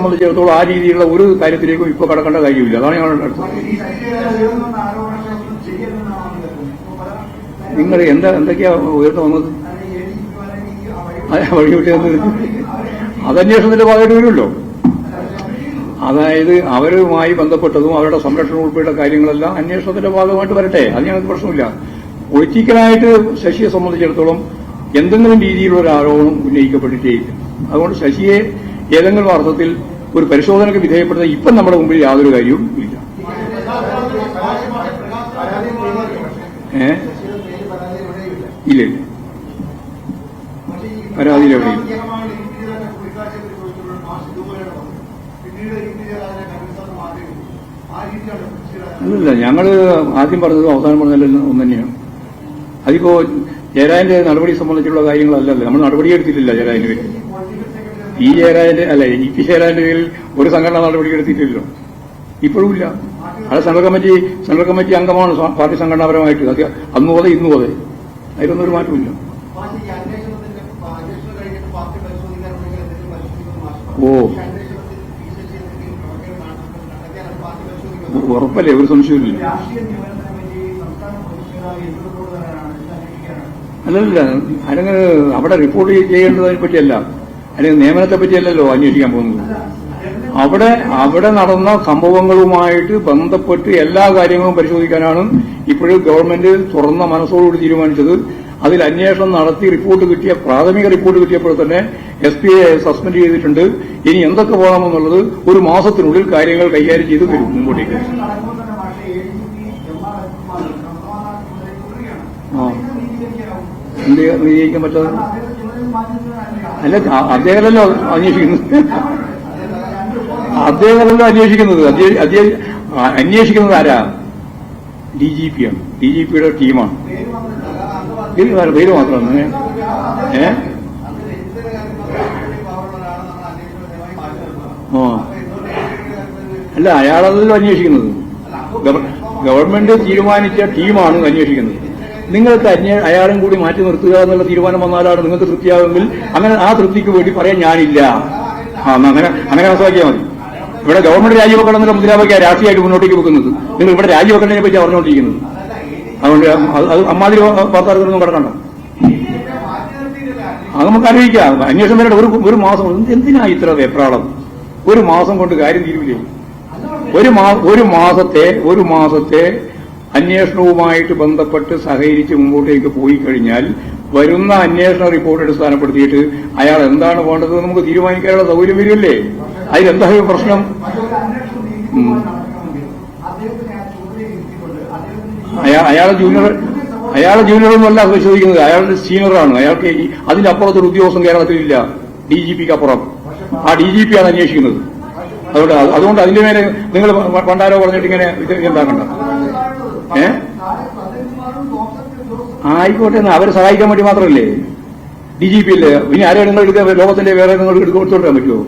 സംബന്ധിച്ചിടത്തോളം ആ രീതിയിലുള്ള ഒരു കാര്യത്തിലേക്കും ഇപ്പോൾ കടക്കേണ്ട കാര്യമില്ല. അതാണ് ഞങ്ങളുടെ അടുത്ത്. നിങ്ങൾ എന്തൊക്കെയാ ഉയർന്നു വന്നത്? വഴിവിട്ടത് അത് അന്വേഷണത്തിന്റെ ഭാഗമായിട്ട് വരുമല്ലോ. അതായത് അവരുമായി ബന്ധപ്പെട്ടതും അവരുടെ സംരക്ഷണം ഉൾപ്പെടെ കാര്യങ്ങളെല്ലാം അന്വേഷണത്തിന്റെ ഭാഗമായിട്ട് വരട്ടെ. അത് ഞങ്ങൾക്ക് പ്രശ്നമില്ല. പൊളിറ്റിക്കലായിട്ട് ശശിയെ സംബന്ധിച്ചിടത്തോളം എന്തെങ്കിലും രീതിയിലുള്ള ഒരു ആരോപണം ഉന്നയിക്കപ്പെട്ടിട്ടേയില്ല. അതുകൊണ്ട് ശശിയെ ഏതെങ്കിലും അർത്ഥത്തിൽ ഒരു പരിശോധനയ്ക്ക് വിധേയപ്പെടുന്ന ഇപ്പം നമ്മുടെ മുമ്പിൽ യാതൊരു കാര്യവും ഇല്ല. ഇല്ല പരാതിയിലെവിടെയും അല്ലല്ല. ഞങ്ങൾ ആദ്യം പറഞ്ഞതും അവസാനം പറഞ്ഞതെല്ലാം ഒന്ന് തന്നെയാണ്. അതിപ്പോ ജയരാജന്റെ നടപടി സംബന്ധിച്ചുള്ള കാര്യങ്ങളല്ലല്ലോ. നമ്മൾ നടപടിയെടുത്തിട്ടില്ല ജയരാജന്റെ പേരിൽ. ഈ ജയരാജന്റെ അല്ല ഇ.പി. ജയരാജന്റെ പേരിൽ ഒരു സംഘടന നടപടി എടുത്തിട്ടില്ലല്ലോ. ഇപ്പോഴും ഇല്ല. അത് സെൻട്രൽ കമ്മിറ്റി അംഗമാണ് പാർട്ടി സംഘടനാപരമായിട്ട്. അത് അന്നു പോലെ ഇന്നു പോലെ അതിലൊന്നും ഒരു മാറ്റമില്ല. ഓ ഉറപ്പല്ലേ, ഒരു സംശയമില്ല. അല്ലല്ല, അല്ലെങ്കിൽ അവിടെ റിപ്പോർട്ട് ചെയ്യേണ്ടതിനെ പറ്റിയല്ല, അല്ലെങ്കിൽ നിയമനത്തെ പറ്റിയല്ലല്ലോ അന്വേഷിക്കാൻ പോകുന്നത്. അവിടെ നടന്ന സംഭവങ്ങളുമായിട്ട് ബന്ധപ്പെട്ട് എല്ലാ കാര്യങ്ങളും പരിശോധിക്കാനാണ് ഇപ്പോഴും ഗവൺമെന്റ് തുറന്ന മനസ്സോടുകൂടി തീരുമാനിച്ചത്. അതിൽ അന്വേഷണം നടത്തി പ്രാഥമിക റിപ്പോർട്ട് കിട്ടിയപ്പോൾ തന്നെ SP-യെ സസ്പെൻഡ് ചെയ്തിട്ടുണ്ട്. ഇനി എന്തൊക്കെ പോകണമെന്നുള്ളത് ഒരു മാസത്തിനുള്ളിൽ കാര്യങ്ങൾ കൈകാര്യം ചെയ്ത് വരും മുമ്പോട്ടേക്ക്. എന്ത് നീതിക്കാൻ പറ്റാതെ? അല്ല, അദ്ദേഹമല്ലോ അന്വേഷിക്കുന്നത്. അന്വേഷിക്കുന്നത് ആരാ? DGP-യാണ്. DGP-യുടെ ടീമാണ്. പേര് മാത്രമാണ്. അല്ല, അയാളല്ലോ അന്വേഷിക്കുന്നത്. ഗവൺമെന്റ് തീരുമാനിച്ച ടീമാണ് അന്വേഷിക്കുന്നത്. നിങ്ങൾക്ക് അയാളും കൂടി മാറ്റി നിർത്തുക എന്നുള്ള തീരുമാനം വന്നാലാണ് നിങ്ങൾക്ക് തൃപ്തിയാകുമെങ്കിൽ അങ്ങനെ ആ തൃപ്തിക്ക് വേണ്ടി പറയാൻ ഞാനില്ല. അങ്ങനെ മനസ്സിലാക്കിയാൽ മതി. ഇവിടെ ഗവൺമെന്റ് രാജിവെക്കണം എന്നുള്ള മുദ്രാവാക്യ രാഷ്ട്രീയമായിട്ട് മുന്നോട്ടേക്ക് വെക്കുന്നത്. നിങ്ങൾ ഇവിടെ രാജിവെക്കേണ്ടതിനെ പറ്റി പറഞ്ഞുകൊണ്ടിരിക്കുന്നത്. അതുകൊണ്ട് അത് അമ്മാതിരി വാർത്താർക്കൊന്നും കിടക്കണ്ട. അത് നമുക്ക് അറിയിക്കാം. അന്വേഷണം വരട്ടെ. ഒരു മാസം എന്തിനാ ഇത്ര വെപ്രാളം? ഒരു മാസം കൊണ്ട് കാര്യം തീരുവില്ലേ? ഒരു മാസത്തെ അന്വേഷണവുമായിട്ട് ബന്ധപ്പെട്ട് സഹകരിച്ച് മുമ്പോട്ടേക്ക് പോയി കഴിഞ്ഞാൽ വരുന്ന അന്വേഷണ റിപ്പോർട്ട് അടിസ്ഥാനപ്പെടുത്തിയിട്ട് അയാൾ എന്താണ് വേണ്ടത് നമുക്ക് തീരുമാനിക്കാനുള്ള സൗകര്യം വരുമല്ലേ? അതിലെന്താ പ്രശ്നം? അയാളെ ജൂനിയറൊന്നുമല്ല പരിശോധിക്കുന്നത്. അയാളുടെ സീനിയറാണ്. അയാൾക്ക് അതിന്റെ അപ്പുറത്തൊരു ഉദ്യോഗസ്ഥൻ കേരളത്തിലില്ല. DGP-ക്ക് അപ്പുറം ആ DGP-യാണ് അന്വേഷിക്കുന്നത്. അതുകൊണ്ട് അതിന്റെ മേലെ നിങ്ങൾ പണ്ടാരോ പറഞ്ഞിട്ട് ഇങ്ങനെ ഉണ്ടാക്കണ്ട. ആയിക്കോട്ടെ, അവരെ സഹായിക്കാൻ വേണ്ടി മാത്രമല്ലേ DGP അല്ലേ? ഇനി ആരെയും നിങ്ങൾ എടുക്കുക ലോകത്തിന്റെ വേറെ നിങ്ങൾ കൊടുത്തോണ്ടാൻ പറ്റുമോ?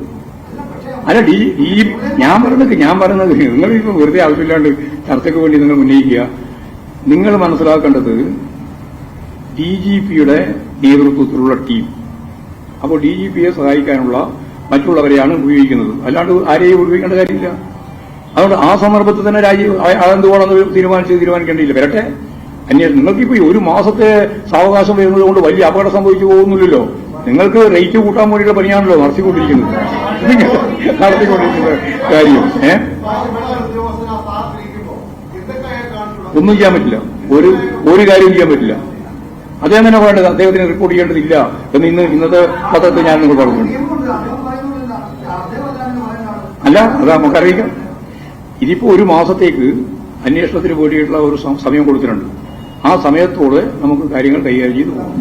അല്ല, ഞാൻ പറയുന്നത് നിങ്ങൾ ഇപ്പൊ വെറുതെ ആവശ്യമില്ലാണ്ട് ചർച്ചയ്ക്ക് വേണ്ടി നിങ്ങൾ ഉന്നയിക്കുക. നിങ്ങൾ മനസ്സിലാക്കേണ്ടത് DGP-യുടെ നേതൃത്വത്തിലുള്ള ടീം. അപ്പോൾ DGP-യെ സഹായിക്കാനുള്ള മറ്റുള്ളവരെയാണ് ഉപയോഗിക്കുന്നത്. അല്ലാണ്ട് ആരെയും ഉപയോഗിക്കേണ്ട കാര്യമില്ല. അതുകൊണ്ട് ആ സന്ദർഭത്തിൽ തന്നെ അതെന്തുകൊണ്ടെന്ന് തീരുമാനിക്കേണ്ടിയില്ല. വരട്ടെ അന്വേഷണം. നിങ്ങൾക്കിപ്പോ ഒരു മാസത്തെ സാവകാശം വരുന്നത് കൊണ്ട് വലിയ അപകടം സംഭവിച്ചു പോകുന്നില്ലല്ലോ. നിങ്ങൾക്ക് റേറ്റ് കൂട്ടാൻ വേണ്ടിയുള്ള പണിയാണല്ലോ നടത്തിക്കൊണ്ടിരിക്കുന്നത് കാര്യം. ഒന്നും ചെയ്യാൻ പറ്റില്ല. ഒരു കാര്യവും ചെയ്യാൻ പറ്റില്ല. അദ്ദേഹം തന്നെ പറയേണ്ടത് അദ്ദേഹത്തിന് റിപ്പോർട്ട് ചെയ്യേണ്ടതില്ല എന്ന് ഇന്നത്തെ പത്രത്തിൽ ഞാൻ നിങ്ങൾ പറഞ്ഞിട്ടുണ്ട്. അല്ല, അത് നമുക്കറിയിക്കാം. ഇതിപ്പോ ഒരു മാസത്തേക്ക് അന്വേഷണത്തിന് വേണ്ടിയിട്ടുള്ള ഒരു സമയം കൊടുത്തിട്ടുണ്ട്. ആ സമയത്തോടെ നമുക്ക് കാര്യങ്ങൾ കൈകാര്യം ചെയ്തു പോകും.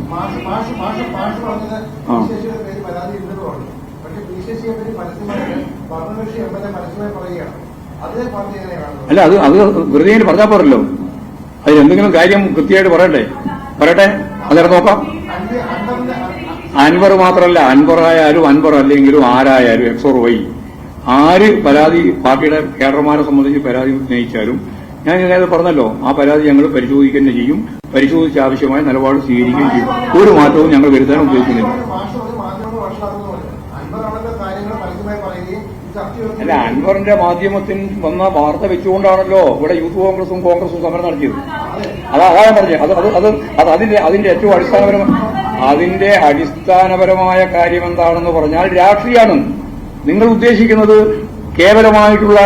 അല്ല, അത് വെറുതെ പറഞ്ഞാൽ പോരല്ലോ. അതിലെന്തെങ്കിലും കാര്യം കൃത്യമായിട്ട് പറയട്ടെ. അന്നേരം നോക്കാം. അൻവർ മാത്രമല്ല, അൻവർ അല്ലെങ്കിലും ആരായാലും XOR ആര് പരാതി പാർട്ടിയുടെ കേഡർമാരെ സംബന്ധിച്ച് പരാതി ഉന്നയിച്ചാലും ഞാൻ ഇതിനകത്ത് പറഞ്ഞല്ലോ, ആ പരാതി ഞങ്ങൾ പരിശോധിക്കുക ചെയ്യും. പരിശോധിച്ച് ആവശ്യമായ നിലപാട് സ്വീകരിക്കുകയും ചെയ്യും. ഒരു മാറ്റവും ഞങ്ങൾ വരുത്താൻ ഉദ്ദേശിക്കുന്നില്ല. അല്ല, അൻവറിന്റെ മാധ്യമത്തിൽ വന്ന വാർത്ത വെച്ചുകൊണ്ടാണല്ലോ ഇവിടെ യൂത്ത് കോൺഗ്രസും സമരം നടത്തിയത്. അതാ ഞാൻ പറഞ്ഞത്. അതിന്റെ ഏറ്റവും അടിസ്ഥാനപരമായ കാര്യം എന്താണെന്ന് പറഞ്ഞാൽ രാഷ്ട്രീയമാണ്. നിങ്ങൾ ഉദ്ദേശിക്കുന്നത് കേവലമായിട്ടുള്ള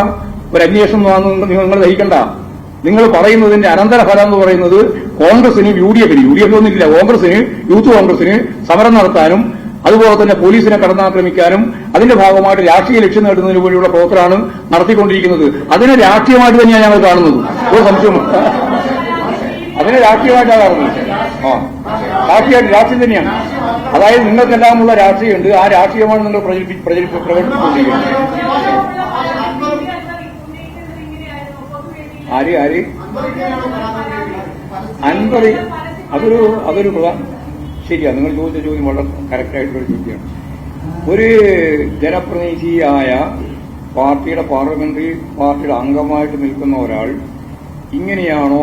ഒരു അന്വേഷണം നിങ്ങൾ ദഹിക്കണ്ട. നിങ്ങൾ പറയുന്നതിന്റെ അനന്തരഫലം എന്ന് പറയുന്നത് കോൺഗ്രസിന് യു ഡി എഫ് ഒന്നുമില്ല, യൂത്ത് കോൺഗ്രസിന് സമരം നടത്താനും അതുപോലെ തന്നെ പോലീസിനെ കടന്നാക്രമിക്കാനും അതിന്റെ ഭാഗമായിട്ട് രാഷ്ട്രീയ ലക്ഷ്യം നേടുന്നതിന് വേണ്ടിയുള്ള പ്രവർത്തനമാണ് നടത്തിക്കൊണ്ടിരിക്കുന്നത്. അതിനെ രാഷ്ട്രീയമായിട്ട് തന്നെയാണ് ഞങ്ങൾ കാണുന്നത്. ഒരു സംശയം അതിനെ രാഷ്ട്രീയമായിട്ടാണ് കാണുന്നത്. രാഷ്ട്രീയം തന്നെയാണ്. അതായത് നിങ്ങൾക്കെല്ലാമുള്ള രാഷ്ട്രീയമുണ്ട്. ആ രാഷ്ട്രീയമാണ് നിങ്ങൾ പ്രകടിപ്പിച്ചുകൊണ്ടിരിക്കുന്നത്. ആര് അൻപത് അതൊരു ശരിയാണ്. നിങ്ങൾ ചോദിച്ച ചോദ്യം വളരെ കറക്റ്റായിട്ടുള്ള ചോദ്യമാണ്. ഒരു ജനപ്രതിനിധിയായ പാർട്ടിയുടെ പാർട്ടിയുടെ അംഗമായിട്ട് നിൽക്കുന്ന ഒരാൾ ഇങ്ങനെയാണോ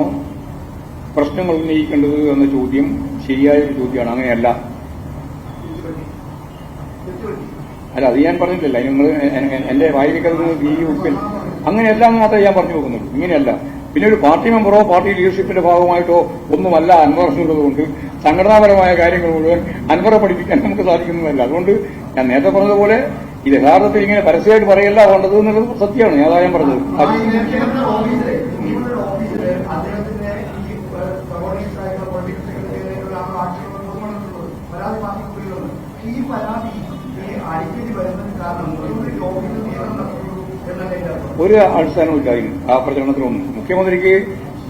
പ്രശ്നങ്ങൾ ഉന്നയിക്കേണ്ടത് എന്ന ചോദ്യം ശരിയായൊരു ചോദ്യമാണ്. അങ്ങനെയല്ല. അത് ഞാൻ പറഞ്ഞിട്ടില്ല. നിങ്ങൾ എന്റെ വായിക്കുന്നത് ഈ ഉപ്പിൽ അങ്ങനെയല്ല എന്ന് മാത്രമേ ഞാൻ പറഞ്ഞു പോകുന്നുള്ളൂ. ഇങ്ങനെയല്ല. പിന്നെ ഒരു പാർട്ടി മെമ്പറോ പാർട്ടി ലീഡർഷിപ്പിന്റെ ഭാഗമായിട്ടോ ഒന്നുമല്ല അൻവർ എന്നുള്ളതുകൊണ്ട് സംഘടനാപരമായ കാര്യങ്ങൾ മുഴുവൻ അൻവറെ പഠിപ്പിക്കാൻ നമുക്ക് സാധിക്കുന്നതല്ല. അതുകൊണ്ട് ഞാൻ നേരത്തെ പറഞ്ഞതുപോലെ ഇത് യഥാർത്ഥത്തിൽ ഇങ്ങനെ പരസ്യമായിട്ട് പറയല്ല വേണ്ടത് എന്നുള്ളത് സത്യമാണ്. അതാ ഞാൻ പറഞ്ഞത്. ഒരു അടിസ്ഥാനവും ഇല്ല ആ പ്രചരണത്തിലൊന്നും. മുഖ്യമന്ത്രിക്ക്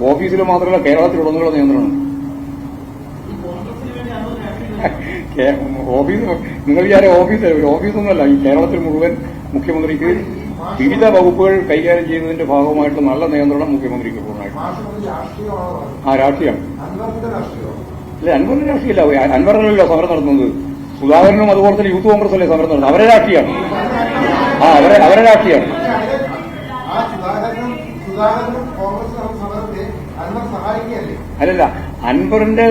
ഓഫീസിൽ മാത്രമല്ല കേരളത്തിലുടനീളം നിയന്ത്രണം. നിങ്ങൾ വിചാരം ഓഫീസൊന്നുമല്ല, ഈ കേരളത്തിൽ മുഴുവൻ മുഖ്യമന്ത്രിക്ക് വിവിധ വകുപ്പുകൾ കൈകാര്യം ചെയ്യുന്നതിന്റെ ഭാഗമായിട്ട് നല്ല നിയന്ത്രണം മുഖ്യമന്ത്രിക്ക് പൂർണ്ണമായിട്ട്. രാഷ്ട്രീയം അല്ലെ, അൻവറിന്റെ രാഷ്ട്രീയമല്ല. അൻവറിനല്ലോ സമരം നടത്തുന്നത്. സുധാകരനും അതുപോലെ തന്നെ യൂത്ത് കോൺഗ്രസ് അല്ലേ സമരം നടത്തുന്നത്. അവരെ രാഷ്ട്രീയമാണ്. അവരെ രാഷ്ട്രീയമാണ്. അല്ലല്ല, അൻവറിന്റെ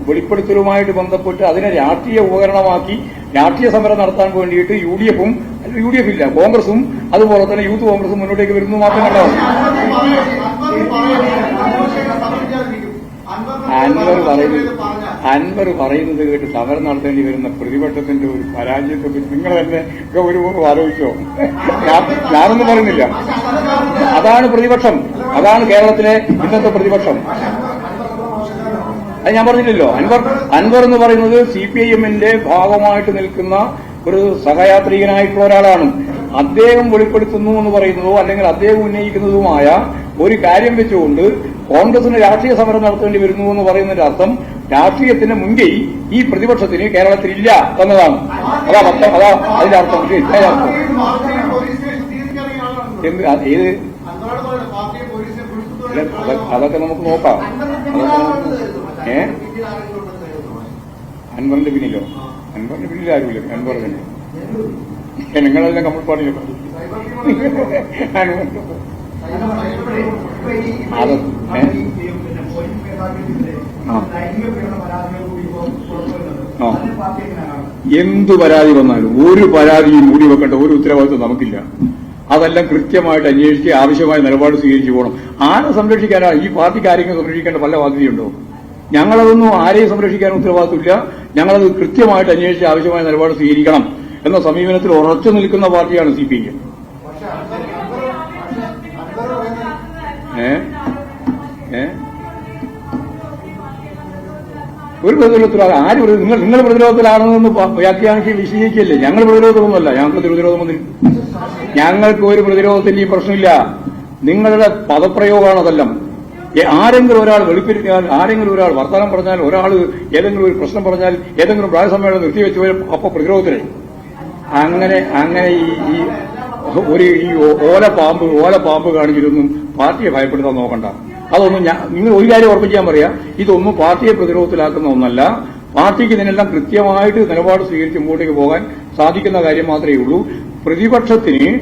വെളിപ്പെടുത്തലുമായിട്ട് ബന്ധപ്പെട്ട് അതിനെ രാഷ്ട്രീയ ഉപകരണമാക്കി രാഷ്ട്രീയ സമരം നടത്താൻ വേണ്ടിയിട്ട് യു ഡി എഫ് ഇല്ല, കോൺഗ്രസും അതുപോലെ തന്നെ യൂത്ത് കോൺഗ്രസും മുന്നോട്ടേക്ക് വരുന്നു മാത്രം കണ്ടാവും. അൻവർ പറയുന്നത് കേട്ട് സമരം നടത്തേണ്ടി വരുന്ന പ്രതിപക്ഷത്തിന്റെ ഒരു പരാജയത്തെ പറ്റി നിങ്ങൾ തന്നെ ഒരു ആലോചിച്ചോ? ഞാനൊന്നും പറയുന്നില്ല. അതാണ് പ്രതിപക്ഷം. അതാണ് കേരളത്തിലെ ഇന്നത്തെ പ്രതിപക്ഷം. അത് ഞാൻ പറഞ്ഞില്ലല്ലോ. അൻവർ എന്ന് പറയുന്നത് CPIMന്റെ ഭാഗമായിട്ട് നിൽക്കുന്ന ഒരു സഹയാത്രികനായിട്ടുള്ള ഒരാളാണ്. അദ്ദേഹം വെളിപ്പെടുത്തുന്നു എന്ന് പറയുന്നതോ അല്ലെങ്കിൽ അദ്ദേഹം ഉന്നയിക്കുന്നതുമായ ഒരു കാര്യം വെച്ചുകൊണ്ട് കോൺഗ്രസിന് രാഷ്ട്രീയ സമരം നടത്തേണ്ടി വരുന്നു എന്ന് പറയുന്നതിന്റെ അർത്ഥം രാഷ്ട്രീയത്തിന്റെ മുൻകൈ ഈ പ്രതിപക്ഷത്തിന് കേരളത്തിലില്ല എന്നതാണ്. അതാ അതിന്റെ അർത്ഥം. ഏത് അതൊക്കെ നമുക്ക് നോക്കാം. അൻവറിന്റെ പിന്നിലോ? അൻവറിന്റെ പിന്നിൽ ആരുമില്ല. അൻവർ തന്നെ. നിങ്ങളെല്ലാം കമ്മ്യൂണിസ്റ്റ് പാർട്ടിയിലോ? അത് എന്തു പരാതി വന്നാലും ഒരു പരാതിയും മൂടി വെക്കേണ്ട ഒരു ഉത്തരവാദിത്വം നമുക്കില്ല. അതെല്ലാം കൃത്യമായിട്ട് അന്വേഷിച്ച് ആവശ്യമായ നിലപാട് സ്വീകരിച്ചു പോകണം. ആരെ സംരക്ഷിക്കാനാ? ഈ പാർട്ടിക്ക് ആരെങ്കിലും സംരക്ഷിക്കേണ്ട വല്ല ബാധ്യതയുണ്ടോ? ഞങ്ങളതൊന്നും ആരെയും സംരക്ഷിക്കാൻ ഉത്തരവാദിത്വമില്ല. ഞങ്ങളത് കൃത്യമായിട്ട് അന്വേഷിച്ച് ആവശ്യമായ നിലപാട് സ്വീകരിക്കണം എന്ന സമീപനത്തിൽ ഉറച്ചു നിൽക്കുന്ന പാർട്ടിയാണ് CPIM. ഒരു പ്രതിരോധത്തിലാണ് ആര് നിങ്ങൾ പ്രതിരോധത്തിലാണെന്ന് വ്യാഖ്യാനിച്ച് വിശദീകരിക്കല്ലേ. ഞങ്ങൾ പ്രതിരോധമൊന്നുമല്ല. ഞങ്ങൾക്ക് പ്രതിരോധം വന്നില്ല. ഞങ്ങൾക്ക് ഒരു പ്രതിരോധത്തിന്റെയും പ്രശ്നമില്ല. നിങ്ങളുടെ പദപ്രയോഗമാണ് അതെല്ലാം. ആരെങ്കിലും ഒരാൾ വെളുപ്പിരിക്കാൻ, ആരെങ്കിലും ഒരാൾ വർത്തമാനം പറഞ്ഞാൽ, ഒരാൾ ഏതെങ്കിലും ഒരു പ്രശ്നം പറഞ്ഞാൽ, ഏതെങ്കിലും പ്രായസമ്മേളനം നിർത്തിവെച്ച് അപ്പൊ പ്രതിരോധത്തിന് അങ്ങനെ ഈ ഓലപ്പാമ്പ് കാണിച്ചിരുന്നും പാർട്ടിയെ ഭയപ്പെടുത്താൻ നോക്കണ്ട. അതൊന്നും നിങ്ങൾ ഒരു കാര്യം ഉറപ്പിക്കാൻ പറയാം, ഇതൊന്നും പാർട്ടിയെ പ്രതിരോധത്തിലാക്കുന്ന ഒന്നല്ല. പാർട്ടിക്ക് ഇതിനെല്ലാം കൃത്യമായിട്ട് നിലപാട് സ്വീകരിച്ച് മുമ്പോട്ടേക്ക് പോകാൻ സാധിക്കുന്ന കാര്യം മാത്രമേ ഉള്ളൂ. പ്രതിപക്ഷത്തിന്